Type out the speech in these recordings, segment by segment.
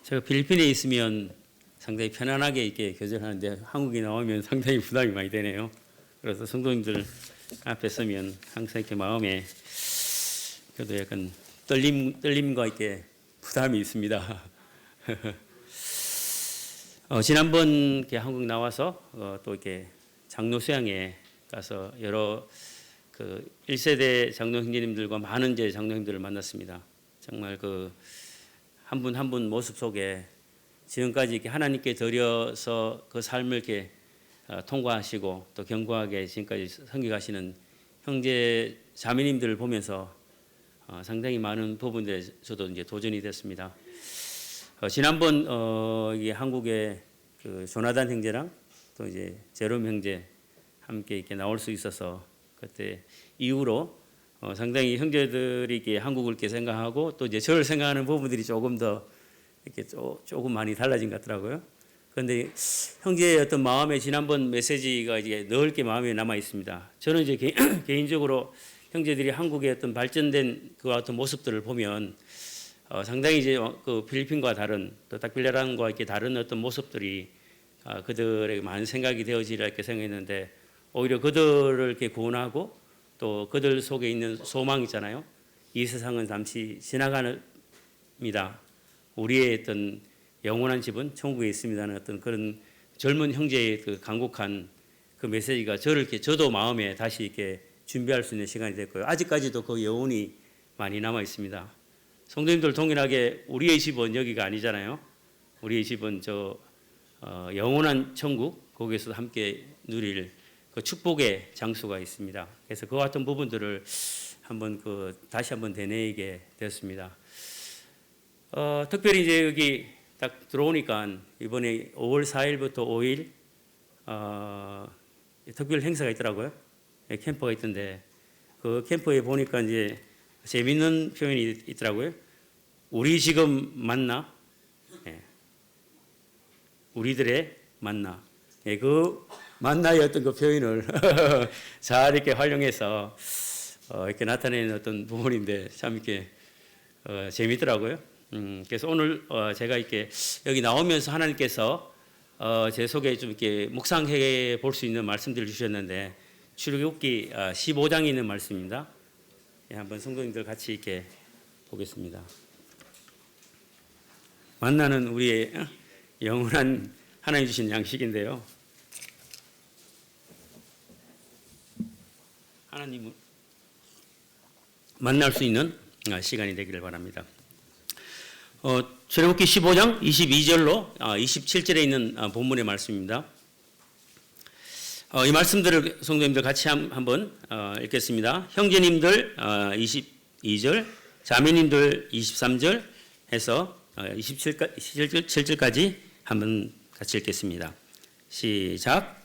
제가 필리핀에 있으면 상당히 편안하게 이렇게 교제하는데 한국에 나오면 상당히 부담이 많이 되네요. 그래서 성도님들 앞에 서면 항상 이렇게 마음에 그래도 약간 떨림과 이렇게 부담이 있습니다. 지난번 이렇게 한국 나와서 또 이렇게 장로 수양에 가서 여러 그 1세대 장로 형제님들과 많은 이제 장로 형들을 만났습니다. 정말 그 한 분 한 분 모습 속에 지금까지 이렇게 하나님께 드려서 그 삶을 이렇게 통과하시고 또 견고하게 지금까지 섬겨가시는 형제 자매님들을 보면서 상당히 많은 부분들에 저도 이제 도전이 됐습니다. 지난번 이게 한국의 그 조나단 형제랑 또 이제 제롬 형제 함께 이렇게 나올 수 있어서 그때 이후로 상당히 형제들이 이렇게 한국을 이렇게 생각하고 또 이제 저를 생각하는 부분들이 조금 더 이렇게 조금 많이 달라진 것 같더라고요. 그런데 형제의 어떤 마음에 지난번 메시지가 이제 넓게 마음에 남아 있습니다. 저는 이제 개인적으로 형제들이 한국의 어떤 발전된 그 어떤 모습들을 보면 상당히 이제 그 필리핀과 다른 또 다큐레랑과 이렇게 다른 어떤 모습들이 그들에게 많은 생각이 되어지리라 이렇게 생각했는데 오히려 그들을 이렇게 구원하고 또 그들 속에 있는 소망 있잖아요. 이 세상은 잠시 지나갑니다. 우리의 어떤 영원한 집은 천국에 있습니다는 어떤 그런 젊은 형제의 그 간곡한 그 메시지가 저를 이렇게 저도 마음에 다시 이렇게 준비할 수 있는 시간이 됐고요. 아직까지도 그 여운이 많이 남아 있습니다. 성도님들 동일하게 우리의 집은 여기가 아니잖아요. 우리의 집은 저 영원한 천국 거기에서 함께 누릴 그 축복의 장소가 있습니다. 그래서 그와 같은 부분들을 한번 다시 한번 되뇌이게 되었습니다. 특별히 이제 여기 딱 들어오니까 이번에 5월 4일부터 5일 특별 행사가 있더라고요. 캠프가 있던데 그 캠프에 보니까 이제 재밌는 표현이 있더라고요. 우리 지금 만나, 우리들의 만나. 그 만나의 어떤 그 표현을 잘 이렇게 활용해서 이렇게 나타내는 어떤 부분인데 참 이렇게 재밌더라고요. 그래서 오늘 제가 이렇게 여기 나오면서 하나님께서 제 속에 좀 이렇게 묵상해 볼 수 있는 말씀들을 주셨는데 출애굽기 15장에 있는 말씀입니다. 한번 성도님들 같이 이렇게 보겠습니다. 만나는 우리의 영원한 하나님 주신 양식인데요. 하나님을 만날 수 있는 시간이 되기를 바랍니다. 출애굽기 15장 22절로 27절에 있는 본문의 말씀입니다. 이 말씀들을 성도님들 같이 한번 읽겠습니다. 형제님들 22절, 자매님들 23절 해서 27절까지 한번 같이 읽겠습니다. 시작.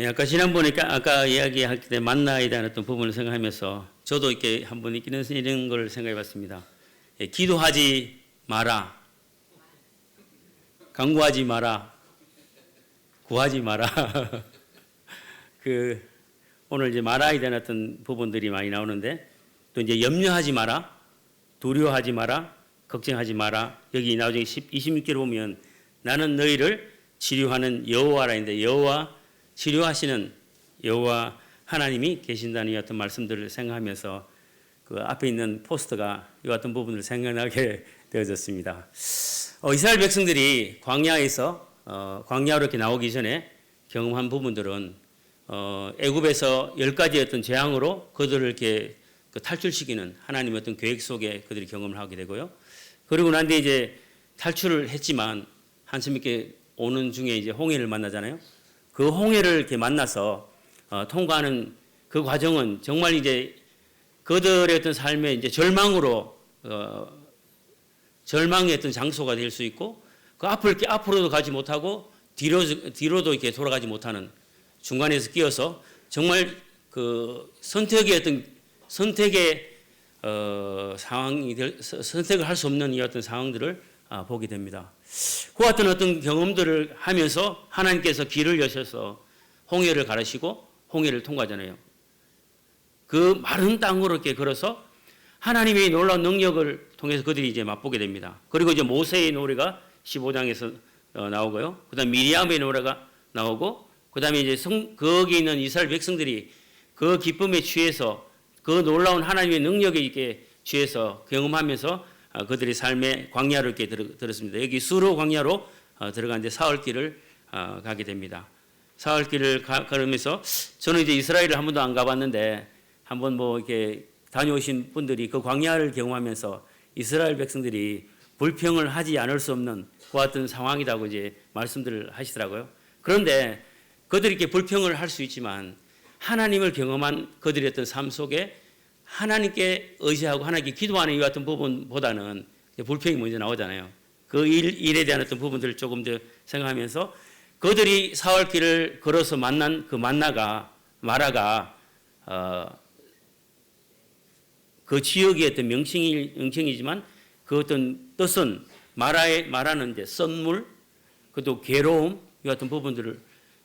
아까 지난번에 아까 이야기할 때 만나에 대한 어떤 부분을 생각하면서 저도 이렇게 한번 이런 걸 생각해봤습니다. 기도하지 마라, 간구하지 마라, 구하지 마라. 오늘 이제 마라에 대한 어떤 부분들이 많이 나오는데 또 이제 염려하지 마라, 두려워하지 마라, 걱정하지 마라. 여기 나중에 26절 보면 나는 너희를 치료하는 여호와라 했는데 여호와 치료하시는 여호와 하나님이 계신다는 이 같은 말씀들을 생각하면서 그 앞에 있는 포스터가 이 같은 부분을 생각나게 되어졌습니다. 이스라엘 백성들이 광야에서 광야로 이렇게 나오기 전에 경험한 부분들은 애굽에서 10가지의 어떤 재앙으로 그들을 이렇게 탈출시키는 하나님의 어떤 계획 속에 그들이 경험을 하게 되고요. 그리고 난 뒤에 이제 탈출을 했지만 한참 이렇게 오는 중에 이제 홍해를 만나잖아요. 그 홍해를 이렇게 만나서 통과하는 그 과정은 정말 이제 그들의 어떤 삶의 이제 절망으로 절망의 어떤 장소가 될 수 있고 그 앞으로도 가지 못하고 뒤로도 이렇게 돌아가지 못하는 중간에서 끼어서 정말 그 선택의 상황이 선택을 할 수 없는 이 어떤 상황들을 보게 됩니다. 그 같은 어떤 경험들을 하면서 하나님께서 길을 여셔서 홍해를 가르시고 홍해를 통과하잖아요. 그 마른 땅으로 이렇게 걸어서 하나님의 놀라운 능력을 통해서 그들이 이제 맛보게 됩니다. 그리고 이제 모세의 노래가 15장에서 나오고요. 그다음 미리암의 노래가 나오고 그다음에 이제 거기 있는 이스라엘 백성들이 그 기쁨에 취해서 그 놀라운 하나님의 능력에 이렇게 취해서 경험하면서 그들의 삶의 광야로 이렇게 들었습니다. 여기 수로 광야로 들어가는데 사흘길을 가게 됩니다. 사흘길을 걸으면서 저는 이제 이스라엘을 한 번도 안 가봤는데 한번 뭐 이렇게 다녀오신 분들이 그 광야를 경험하면서 이스라엘 백성들이 불평을 하지 않을 수 없는 그 같은 상황이라고 이제 말씀들을 하시더라고요. 그런데 그들이 이렇게 불평을 할 수 있지만 하나님을 경험한 그들의 어떤 삶 속에 하나님께 의지하고 하나님께 기도하는 이 같은 부분보다는 불평이 먼저 나오잖아요. 그 일에 대한 어떤 부분들을 조금 더 생각하면서 그들이 사흘길을 걸어서 만난 그 마라가 그 지역의 어떤 명칭이지만 그 어떤 뜻은 마라는 이제 썬물, 그것도 괴로움 이 같은 부분들을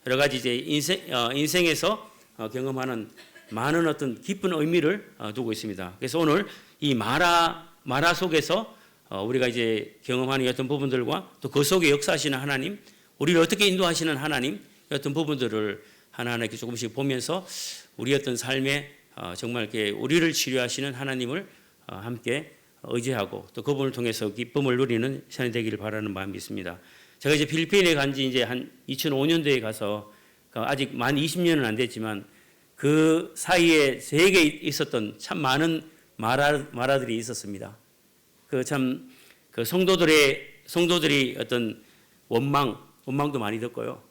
여러 가지 이제 인생에서 경험하는 많은 어떤 깊은 의미를 두고 있습니다. 그래서 오늘 이 마라 속에서 우리가 이제 경험하는 어떤 부분들과 또 그 속에 역사하시는 하나님, 우리를 어떻게 인도하시는 하나님 어떤 부분들을 하나하나 이렇게 조금씩 보면서 우리 어떤 삶에 정말 이렇게 우리를 치료하시는 하나님을 함께 의지하고 또 그분을 통해서 기쁨을 누리는 시간이 되기를 바라는 마음이 있습니다. 제가 이제 필리핀에 간 지 이제 한 2005년도에 가서 아직 만 20년은 안 됐지만 그 사이에 세계에 있었던 참 많은 마라들이 있었습니다. 그 성도들이 어떤 원망도 많이 듣고요.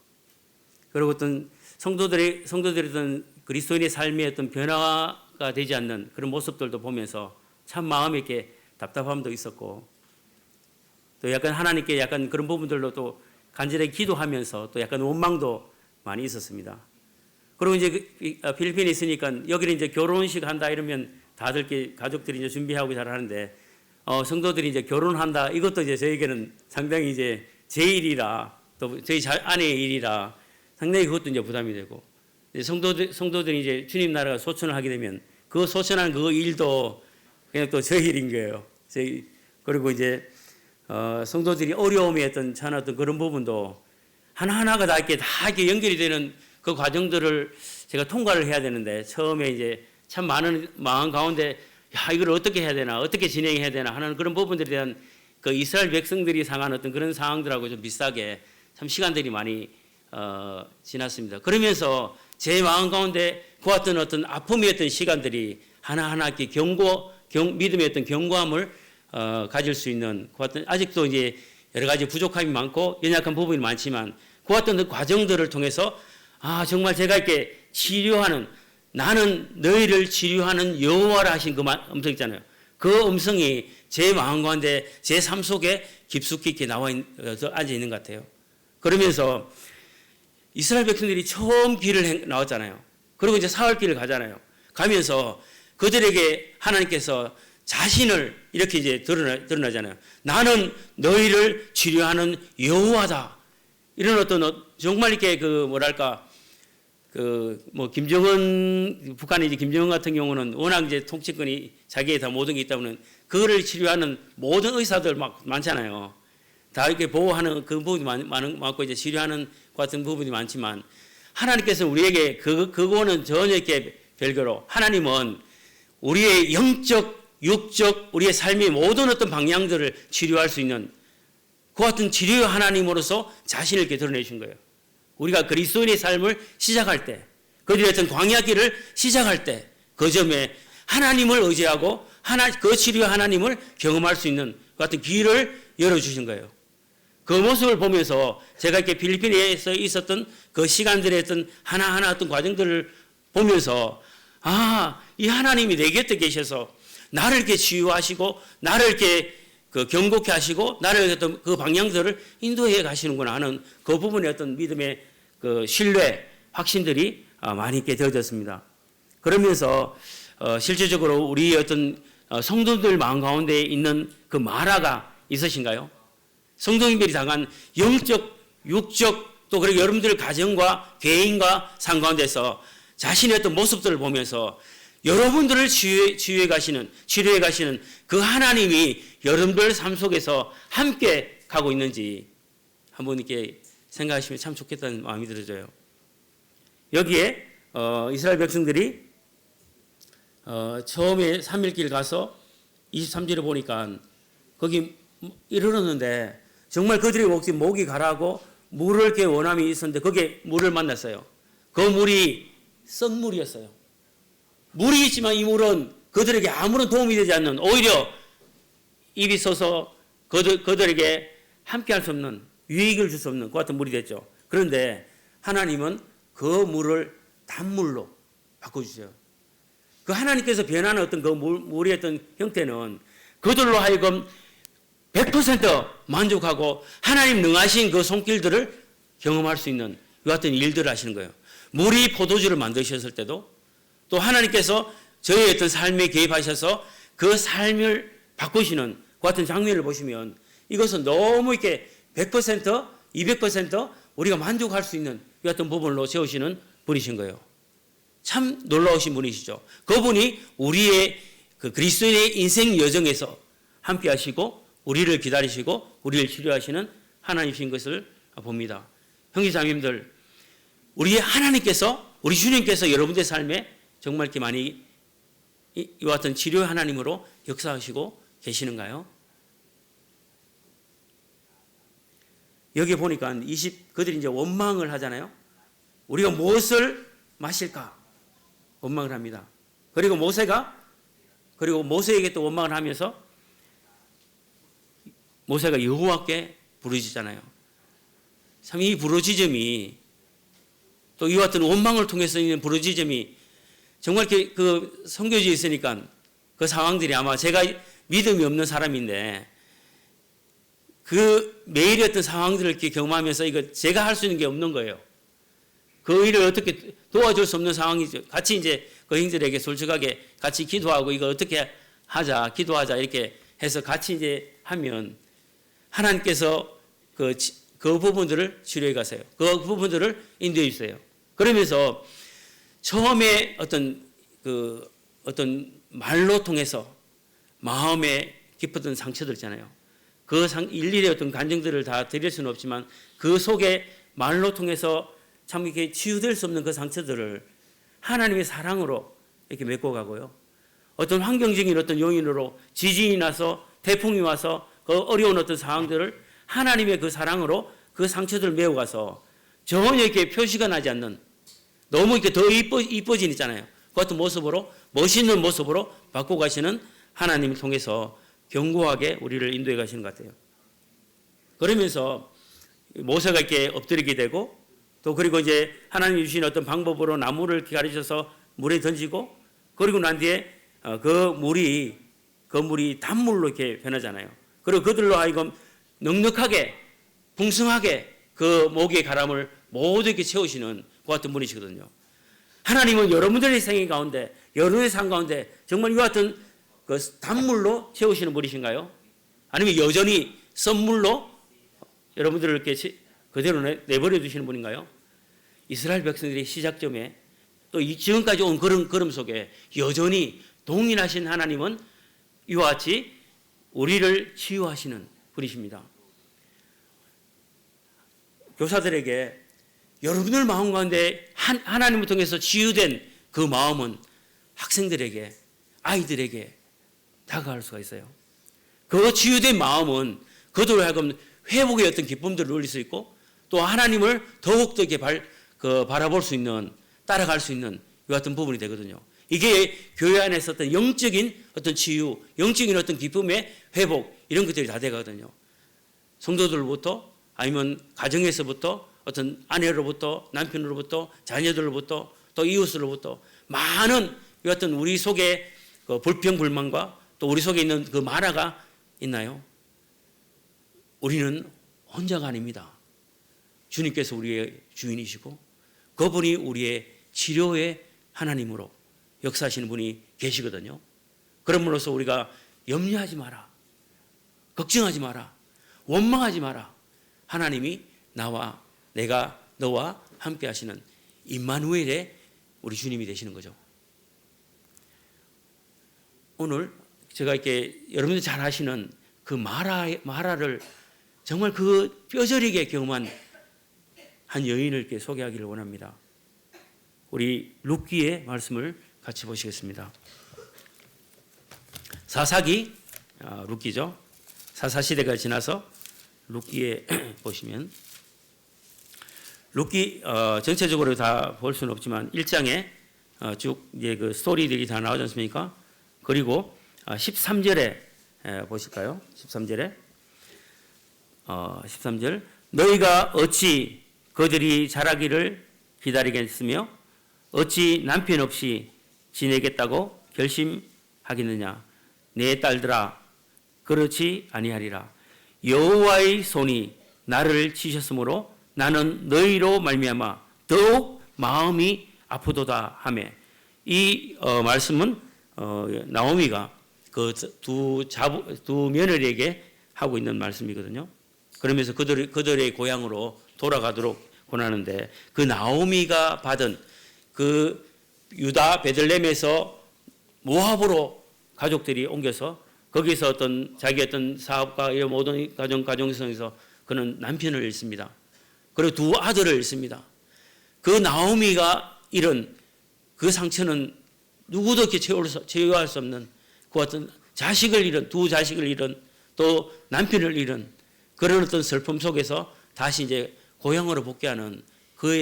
그리고 어떤 성도들의 어떤 그리스도인의 삶의 어떤 변화가 되지 않는 그런 모습들도 보면서 참 마음에 이렇게 답답함도 있었고 또 약간 하나님께 약간 그런 부분들로 또 간절하게 기도하면서 또 약간 원망도 많이 있었습니다. 그리고 이제 필리핀에 있으니까 여기는 이제 결혼식 한다 이러면 다들 가족들이 이제 준비하고 잘 하는데 성도들이 이제 결혼한다 이것도 이제 저에게는 상당히 이제 제 일이라 또 저희 아내의 일이라 상당히 그것도 이제 부담이 되고 성도들이 이제 주님 나라가 소천을 하게 되면 그 소천한 그 일도 그냥 또 저희 일인 거예요. 그리고 이제 성도들이 어려움에 어떤 그런 부분도 하나하나가 다 이렇게 연결이 되는 그 과정들을 제가 통과를 해야 되는데 처음에 이제 참 많은 마음 가운데 이걸 어떻게 해야 되나 어떻게 진행해야 되나 하는 그런 부분들에 대한 그 이스라엘 백성들이 상한 어떤 그런 상황들하고 좀 비슷하게 참 시간들이 많이 지났습니다. 그러면서 제 마음 가운데 그 어떤 아픔의 어떤 시간들이 하나하나 이렇게 믿음의 어떤 견고함을 가질 수 있는 그 어떤 아직도 이제 여러 가지 부족함이 많고 연약한 부분이 많지만 그 어떤 과정들을 통해서 정말 제가 이렇게 치료하는 나는 너희를 치료하는 여호와라 하신 그 음성 있잖아요. 그 음성이 제 마음 가운데 제 삶 속에 깊숙이 이렇게 앉아 있는 것 같아요. 그러면서 이스라엘 백성들이 처음 길을 나왔잖아요. 그리고 이제 사흘길을 가잖아요. 가면서 그들에게 하나님께서 자신을 이렇게 이제 드러나잖아요. 나는 너희를 치료하는 여호와다. 이런 어떤 정말 이렇게 김정은 북한의 이제 김정은 같은 경우는 워낙 이제 통치권이 자기의 다 모든 게 있다 보면 그거를 치료하는 모든 의사들 막 많잖아요. 다 이렇게 보호하는 그 부분이 많고 이제 치료하는 같은 부분이 많지만 하나님께서 우리에게 그거는 전혀 이렇게 별개로 하나님은 우리의 영적, 육적, 우리의 삶의 모든 어떤 방향들을 치료할 수 있는 그 같은 치료의 하나님으로서 자신을 이렇게 드러내신 거예요. 우리가 그리스도인의 삶을 시작할 때, 그들의 어떤 광야길을 시작할 때, 그 점에 하나님을 의지하고 그 치료 하나님을 경험할 수 있는 그 같은 길을 열어주신 거예요. 그 모습을 보면서 제가 이렇게 필리핀에서 있었던 그 시간들의 어떤 하나하나 어떤 과정들을 보면서 이 하나님이 내 곁에 계셔서 나를 이렇게 치유하시고 나를 이렇게 경고케 하시고 나를 어떤 그 방향들을 인도해 가시는구나 하는 그 부분의 어떤 믿음의 그 신뢰, 확신들이 많이 있게 되어졌습니다. 그러면서 실질적으로 우리 어떤 성도들 마음 가운데 있는 그 마라가 있으신가요? 성도님들이 당한 영적, 육적 또 그리고 여러분들 가정과 개인과 삶 가운데서 자신의 어떤 모습들을 보면서 여러분들을 치유해 가시는 그 하나님이 여러분들 삶 속에서 함께 가고 있는지 한번 이렇게 생각하시면 참 좋겠다는 마음이 들어져요. 여기에 이스라엘 백성들이 처음에 3일길 가서 23절에 보니까 거기 이르렀는데 정말 그들의 목이 가라고 물을 이렇게 원함이 있었는데 거기에 물을 만났어요. 그 물이 썩물이었어요. 물이 있지만 이 물은 그들에게 아무런 도움이 되지 않는, 오히려 입이 써서 그들에게 함께할 수 없는, 유익을 줄 수 없는 그 같은 물이 됐죠. 그런데 하나님은 그 물을 단물로 바꿔주세요. 그 하나님께서 변하는 어떤 그 물의 어떤 형태는 그들로 하여금 100% 만족하고 하나님 능하신 그 손길들을 경험할 수 있는 그 같은 일들을 하시는 거예요. 물이 포도주를 만드셨을 때도 또 하나님께서 저희의 어떤 삶에 개입하셔서 그 삶을 바꾸시는 그 같은 장면을 보시면 이것은 너무 이렇게 100%, 200% 우리가 만족할 수 있는 그 같은 부분으로 세우시는 분이신 거예요. 참 놀라우신 분이시죠. 그분이 우리의 그 그리스도인의 인생 여정에서 함께 하시고 우리를 기다리시고 우리를 치료하시는 하나님이신 것을 봅니다. 형제자매님들, 우리 하나님께서, 우리 주님께서 여러분들의 삶에 정말 이렇게 많이 이와 같은 치료의 하나님으로 역사하시고 계시는가요? 여기 보니까 그들이 이제 원망을 하잖아요. 우리가 무엇을 마실까? 원망을 합니다. 그리고 모세에게 또 원망을 하면서 모세가 여호와께 부르짖잖아요. 참 이 부르짖음이 또 이와 같은 원망을 통해서 있는 부르짖음이 정말 이렇게 그 성경에 있으니까 그 상황들이 아마 제가 믿음이 없는 사람인데 그 매일의 어떤 상황들을 이렇게 경험하면서 이거 제가 할 수 있는 게 없는 거예요. 그 일을 어떻게 도와줄 수 없는 상황이죠. 같이 이제 그 형제들에게 솔직하게 같이 기도하고 이거 어떻게 기도하자 이렇게 해서 같이 이제 하면 하나님께서 그 부분들을 치료해 가세요. 그 부분들을 인도해 주세요. 그러면서 처음에 어떤 말로 통해서 마음에 깊었던 상처들 있잖아요. 일일의 어떤 감정들을 다 드릴 수는 없지만 그 속에 말로 통해서 참 이렇게 치유될 수 없는 그 상처들을 하나님의 사랑으로 이렇게 메꿔 가고요. 어떤 환경적인 어떤 요인으로 지진이 나서 태풍이 와서 그 어려운 어떤 상황들을 하나님의 그 사랑으로 그 상처들을 메워가서 전혀 이렇게 표시가 나지 않는 너무 이렇게 더 이뻐진 있잖아요. 그 같은 모습으로 멋있는 모습으로 바꿔 가시는 하나님을 통해서 견고하게 우리를 인도해 가시는 것 같아요. 그러면서 모세가 이렇게 엎드리게 되고 또 그리고 이제 하나님이 주신 어떤 방법으로 나무를 가르쳐서 물에 던지고 그리고 난 뒤에 그 물이 단물로 이렇게 변하잖아요. 그리고 그들로 하여금 넉넉하게 풍성하게 그 목의 가람을 모두 이렇게 채우시는 그 같은 분이시거든요. 하나님은 여러분들의 생애 가운데 여러분의 삶 가운데 정말 이와 같은 그 단물로 채우시는 분이신가요? 아니면 여전히 썬물로 여러분들을 이렇게 그대로 내버려 두시는 분인가요? 이스라엘 백성들의 시작점에 또 지금까지 온 걸음 속에 여전히 동일하신 하나님은 이와 같이 우리를 치유하시는 분이십니다. 교사들에게 여러분들 마음 가운데 하나님을 통해서 치유된 그 마음은 학생들에게, 아이들에게 다가갈 수가 있어요. 그 치유된 마음은 그들로 하여금 회복의 어떤 기쁨들을 누릴 수 있고 또 하나님을 더욱더 이렇게 바라볼 수 있는, 따라갈 수 있는 이 같은 부분이 되거든요. 이게 교회 안에서 어떤 영적인 어떤 치유, 영적인 어떤 기쁨의 회복 이런 것들이 다 되거든요. 성도들로부터 아니면 가정에서부터 어떤 아내로부터 남편으로부터 자녀들로부터 또 이웃으로부터 많은 이 같은 우리 속에 그 불평 불만과 또 우리 속에 있는 그 만화가 있나요? 우리는 혼자가 아닙니다. 주님께서 우리의 주인이시고 그분이 우리의 치료의 하나님으로 역사하시는 분이 계시거든요. 그럼으로써 우리가 염려하지 마라, 걱정하지 마라, 원망하지 마라. 하나님이 나와 내가 너와 함께 하시는 임마누엘의 우리 주님이 되시는 거죠. 오늘 제가 이렇게 여러분들 잘 아시는 그 마라를 정말 그 뼈저리게 경험한 한 여인을 이렇게 소개하기를 원합니다. 우리 룻기의 말씀을 같이 보시겠습니다. 사사기, 룻기죠. 사사시대가 지나서 룻기에 보시면 룻기 전체적으로 다 볼 수는 없지만 1장에 쭉 이제 그 스토리들이 다 나오지 않습니까? 그리고 13절에 보실까요? 13절에 13절 너희가 어찌 그들이 자라기를 기다리겠으며 어찌 남편 없이 지내겠다고 결심하겠느냐? 내 딸들아 그렇지 아니하리라. 여호와의 손이 나를 치셨으므로 나는 너희로 말미암아 더욱 마음이 아프도다 하며 이 말씀은 나오미가 그 두 며느리에게 하고 있는 말씀이거든요. 그러면서 그들의 고향으로 돌아가도록 권하는데 그 나오미가 받은 그 유다 베들레헴에서 모압으로 가족들이 옮겨서 거기서 어떤 자기 어떤 사업과 이런 모든 가정성에서 그는 남편을 잃습니다. 그리고 두 아들을 잃습니다. 그 나오미가 잃은 그 상처는 누구도 이렇게 채워할 수 없는 그 어떤 자식을 잃은, 두 자식을 잃은 또 남편을 잃은 그런 어떤 슬픔 속에서 다시 이제 고향으로 복귀하는 그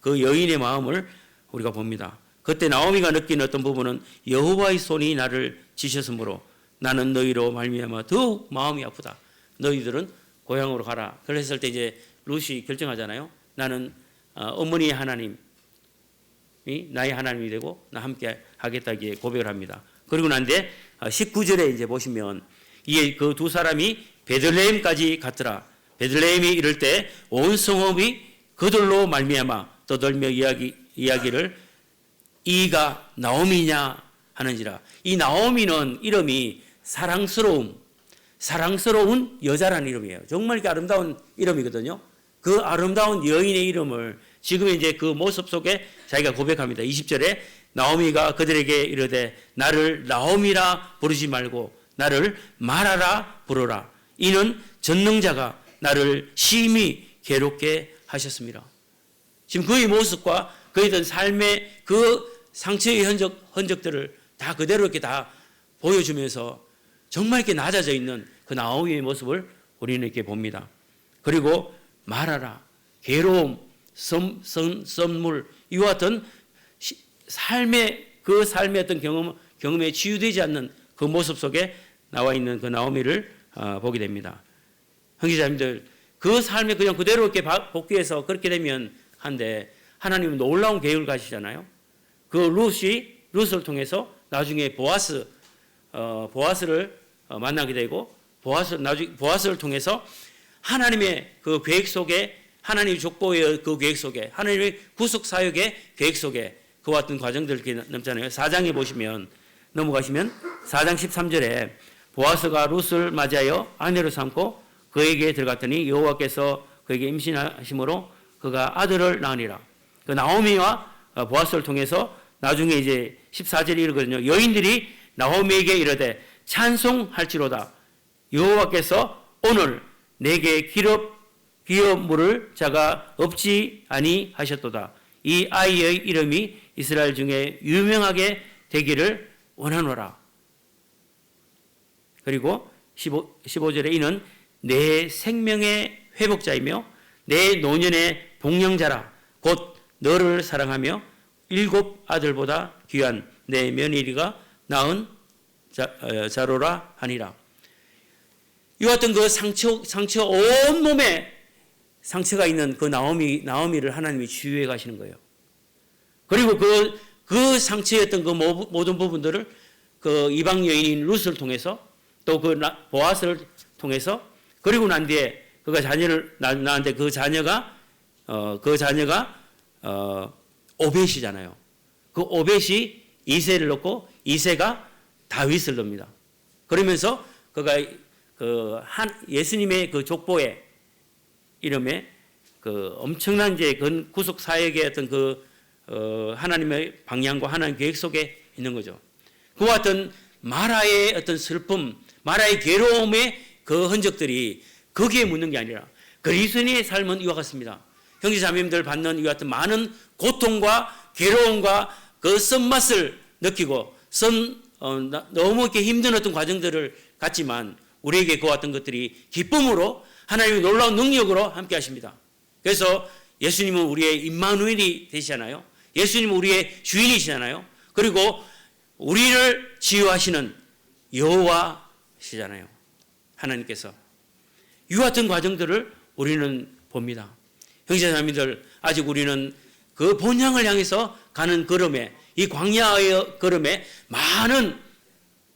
여인의 마음을 우리가 봅니다. 그때 나오미가 느낀 어떤 부분은 여호와의 손이 나를 지셨으므로 나는 너희로 말미암아 더욱 마음이 아프다. 너희들은 고향으로 가라. 그랬을 때 이제 룻이 결정하잖아요. 나는 어머니의 하나님이 나의 하나님이 되고 나 함께 하겠다기에 고백을 합니다. 그리고 난데 19절에 이제 보시면 이게 그 두 사람이 베들레헴까지 갔더라. 베들레헴이 이를 때 온 성읍이 그들로 말미암아 떠들며 이야기를 이가 나오미냐 하는지라. 이 나오미는 이름이 사랑스러운 여자라는 이름이에요. 정말 이렇게 아름다운 이름이거든요. 그 아름다운 여인의 이름을 지금 이제 그 모습 속에 자기가 고백합니다. 20절에 나오미가 그들에게 이르되 나를 나오미라 부르지 말고 나를 마라라 부르라. 이는 전능자가 나를 심히 괴롭게 하셨습니다. 지금 그의 모습과 그의 어떤 삶의 그 상처의 흔적들을 다 그대로 이렇게 다 보여주면서 정말 이렇게 낮아져 있는 그 나오미의 모습을 우리는 이렇게 봅니다. 그리고 말하라, 괴로움, 썸물 이와 같은 삶의 어떤 경험에 치유되지 않는 그 모습 속에 나와 있는 그 나오미를 보게 됩니다. 형제자매들, 그 삶에 그냥 그대로 이렇게 복귀해서 그렇게 되면 한데 하나님은 놀라운 계획을 가시잖아요. 그 룻을 통해서 나중에 보아스를 만나게 되고 보아스를 통해서 하나님의 그 계획 속에 하나님의 족보의 그 계획 속에 하나님의 구속 사역의 계획 속에 그와 같은 과정들 이렇게 넘잖아요. 4장에 보시면 넘어가시면 4장 13절에 보아스가 룻을 맞이하여 아내로 삼고 그에게 들어갔더니 여호와께서 그에게 임신하심으로 그가 아들을 낳으니라. 그 나오미와 보아스를 통해서 나중에 이제 14절에 이르거든요. 여인들이 나오미에게 이르되 찬송할지로다. 여호와께서 오늘 내게 기업 물을 자가 없지 아니하셨도다. 이 아이의 이름이 이스라엘 중에 유명하게 되기를 원하노라. 그리고 15절에 이는 내 생명의 회복자이며 내 노년의 복령자라. 곧 너를 사랑하며 7 아들보다 귀한 내 며느리가 낳은 자로라 하니라. 이와 같은 그 상처 온 몸에 상처가 있는 그 나오미를 하나님이 치유해 가시는 거예요. 그리고 그 상처였던 그 모든 부분들을 그 이방 여인인 룻을 통해서 또 그 보아스를 통해서 그리고 난 뒤에 그가 자녀를 낳았는데 그 자녀가 오벳이잖아요. 그 오벳이 이새를 낳고 이새가 다윗을 낳습니다. 그러면서 그가 예수님의 그 족보의 이름에 그 엄청난 이제 구속 사역의 어떤 하나님의 방향과 하나님 계획 속에 있는 거죠. 그와 같은 마라의 어떤 슬픔, 마라의 괴로움의 그 흔적들이 거기에 묻는 게 아니라 그리스도인의 삶은 이와 같습니다. 형제자매님들 받는 이와 같은 많은 고통과 괴로움과 그 쓴맛을 느끼고 너무 이렇게 힘든 어떤 과정들을 갖지만 우리에게 그와 같은 것들이 기쁨으로 하나님의 놀라운 능력으로 함께 하십니다. 그래서 예수님은 우리의 임마누엘이 되시잖아요. 예수님은 우리의 주인이시잖아요. 그리고 우리를 치유하시는 여호와시잖아요. 하나님께서. 이와 같은 과정들을 우리는 봅니다. 형제자매들, 아직 우리는 그 본향을 향해서 가는 걸음에, 이 광야의 걸음에 많은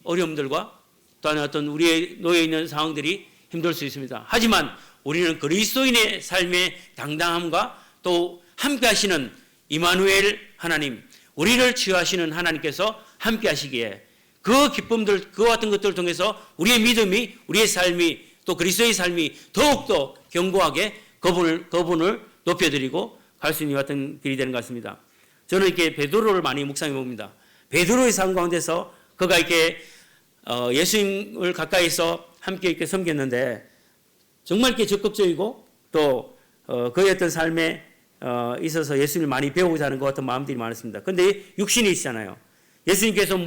어려움들과 또한 어떤 우리의 놓여 있는 상황들이 힘들 수 있습니다. 하지만 우리는 그리스도인의 삶의 당당함과 또 함께 하시는 임마누엘 하나님, 우리를 치유하시는 하나님께서 함께 하시기에 그 기쁨들, 그와 같은 것들을 통해서 우리의 믿음이, 우리의 삶이, 또 그리스도의 삶이 더욱더 견고하게 그분을 높여드리고 갈 수 있는 같은 길이 되는 것 같습니다. 저는 이렇게 베드로를 많이 묵상해 봅니다. 베드로의 삶 가운데서 그가 이렇게 예수님을 가까이서 함께 이렇게 섬겼는데 정말 이렇게 적극적이고 또 그의 어떤 삶에 있어서 예수님을 많이 배우고자 하는 것 같은 마음들이 많았습니다. 그런데 육신이 있잖아요. 예수님께서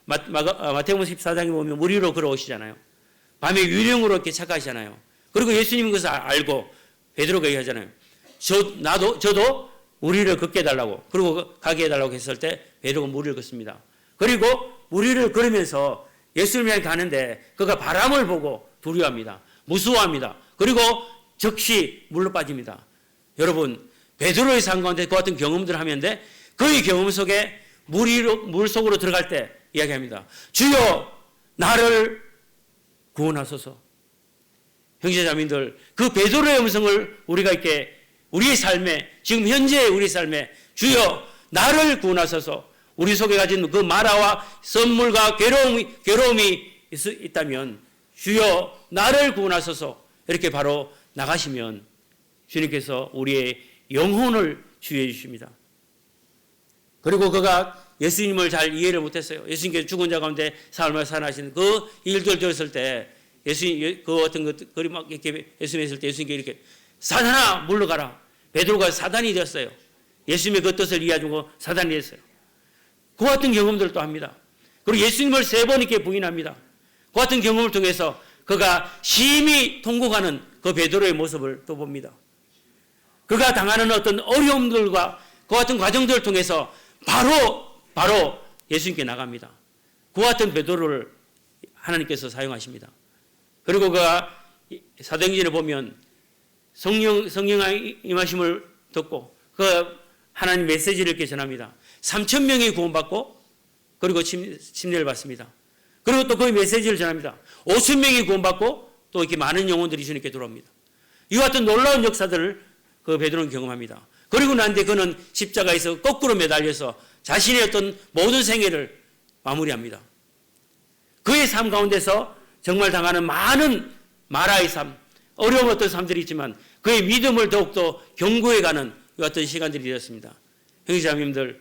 마태복음 14장에 보면 물 위로 걸어오시잖아요. 밤에 유령으로 이렇게 착각하시잖아요. 그리고 예수님은 그것을 알고 베드로가 얘기하잖아요. 저도 물 위를 걷게 해달라고, 그리고 가게 해달라고 했을 때 베드로가 물 위를 걷습니다. 그리고 물 위를 걸으면서 예수님을 향해 가는데 그가 바람을 보고 두려워합니다. 무서워합니다. 그리고 즉시 물로 빠집니다. 여러분, 베드로의 삶 가운데 그 같은 경험들을 하면데 그의 경험 속에 물 속으로 들어갈 때 이야기합니다. 주여 나를 구원하소서. 형제자매들, 그 베드로의 음성을 우리가 이렇게 우리의 삶에, 지금 현재의 우리 삶에 주여 나를 구원하소서. 우리 속에 가진 그 마라와 선물과 괴로움이 있다면 주여 나를 구원하소서. 이렇게 바로 나가시면 주님께서 우리의 영혼을 치유해 주십니다. 그리고 그가 예수님을 잘 이해를 못했어요. 예수님께서 죽은 자 가운데 삶을 살아나신 그 일들 들었을 때 예수님 그 어떤 것들이 막 이렇게 예수님 했을 때 예수님께 이렇게 사단아 물러가라. 베드로가 사단이 되었어요. 예수님의 그 뜻을 이해하고 사단이 됐어요. 그 같은 경험들도 합니다. 그리고 예수님을 3번 이렇게 부인합니다. 그 같은 경험을 통해서 그가 심히 통곡하는 그 베드로의 모습을 또 봅니다. 그가 당하는 어떤 어려움들과 그 같은 과정들을 통해서 바로 예수님께 나갑니다. 그 같은 베드로를 하나님께서 사용하십니다. 그리고 그가 사도행전에 보면 성령의 임하심을 듣고 그 하나님 메시지를 이렇게 전합니다. 3,000명이 구원받고 그리고 침례를 받습니다. 그리고 또 그 메시지를 전합니다. 5,000명이 구원받고 또 이렇게 많은 영혼들이 주님께 들어옵니다. 이와 같은 놀라운 역사들을 그 베드로는 경험합니다. 그리고 난 뒤에 그는 십자가에서 거꾸로 매달려서 자신의 어떤 모든 생애를 마무리합니다. 그의 삶 가운데서 정말 당하는 많은 마라의 삶, 어려운 어떤 삶들이 있지만 그의 믿음을 더욱더 견고해가는 어떤 시간들이 되었습니다. 형제자매님들,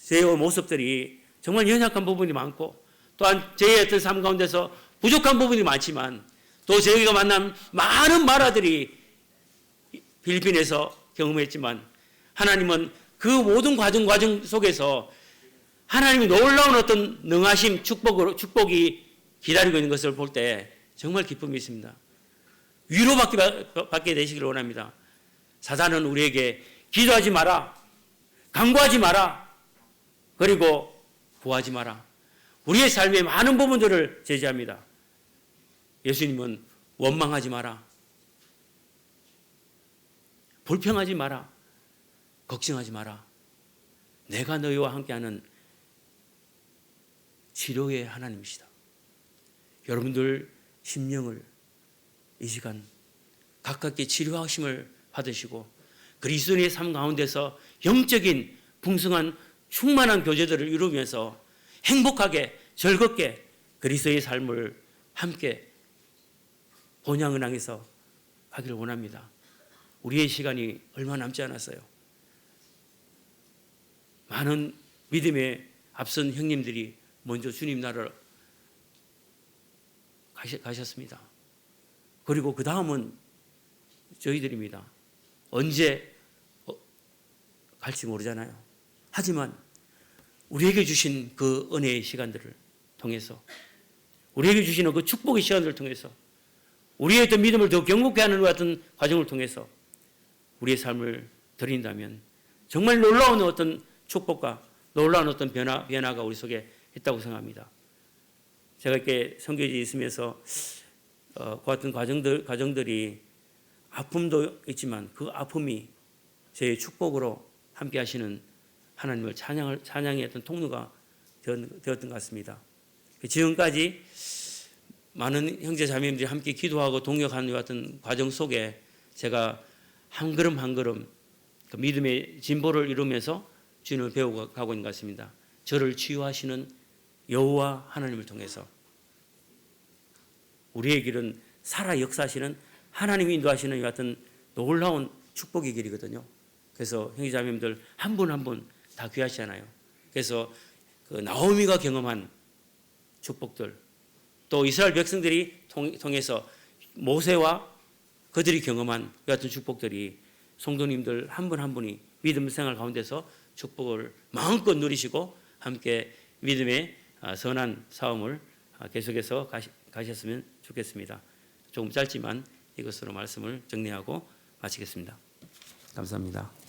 제 모습들이 정말 연약한 부분이 많고 또한 제 어떤 삶 가운데서 부족한 부분이 많지만 또 저희가 만난 많은 마라들이 필리핀에서 경험했지만 하나님은 그 모든 과정 속에서 하나님이 놀라운 어떤 능하심, 축복이 기다리고 있는 것을 볼 때 정말 기쁨이 있습니다. 위로받게 되시기를 원합니다. 사단은 우리에게 기도하지 마라, 간구하지 마라, 그리고 구하지 마라. 우리의 삶의 많은 부분들을 제지합니다. 예수님은 원망하지 마라, 불평하지 마라, 걱정하지 마라. 내가 너희와 함께하는 치료의 하나님이시다. 여러분들 심령을 이 시간 가깝게 치료하심을 받으시고 그리스도인의 삶 가운데서 영적인 풍성한 충만한 교제들을 이루면서 행복하게 즐겁게 그리스도의 삶을 함께 본향을 향해서 가기를 원합니다. 우리의 시간이 얼마 남지 않았어요. 많은 믿음에 앞선 형님들이 먼저 주님 나라를 가셨습니다. 그리고 그 다음은 저희들입니다. 언제 갈지 모르잖아요. 하지만 우리에게 주신 그 은혜의 시간들을 통해서, 우리에게 주시는 그 축복의 시간들을 통해서, 우리의 어떤 믿음을 더 견고케 하는 같은 과정을 통해서 우리의 삶을 드린다면 정말 놀라운 어떤 축복과 놀라운 어떤 변화가 우리 속에 있다고 생각합니다. 제가 이렇게 선교지에 있으면서 그 같은 과정들이 아픔도 있지만 그 아픔이 제 축복으로 함께 하시는 하나님을 찬양의 어떤 통로가 되었던 것 같습니다. 지금까지 많은 형제 자매님들이 함께 기도하고 동역하는 같은 과정 속에 제가 한 걸음 한 걸음 그 믿음의 진보를 이루면서 주님을 배우고 가고 있는 것 같습니다. 저를 치유하시는 여호와 하나님을 통해서 우리의 길은 살아 역사하시는 하나님이 인도하시는 이 같은 놀라운 축복의 길이거든요. 그래서 형제자매님들 한 분 한 분 다 귀하시잖아요. 그래서 그 나오미가 경험한 축복들, 또 이스라엘 백성들이 통해서 모세와 그들이 경험한 이 같은 축복들이 성도님들 한 분 한 분이 믿음 생활 가운데서 축복을 마음껏 누리시고 함께 믿음의 선한 싸움을 계속해서 가셨으면 좋겠습니다. 조금 짧지만 이것으로 말씀을 정리하고 마치겠습니다. 감사합니다.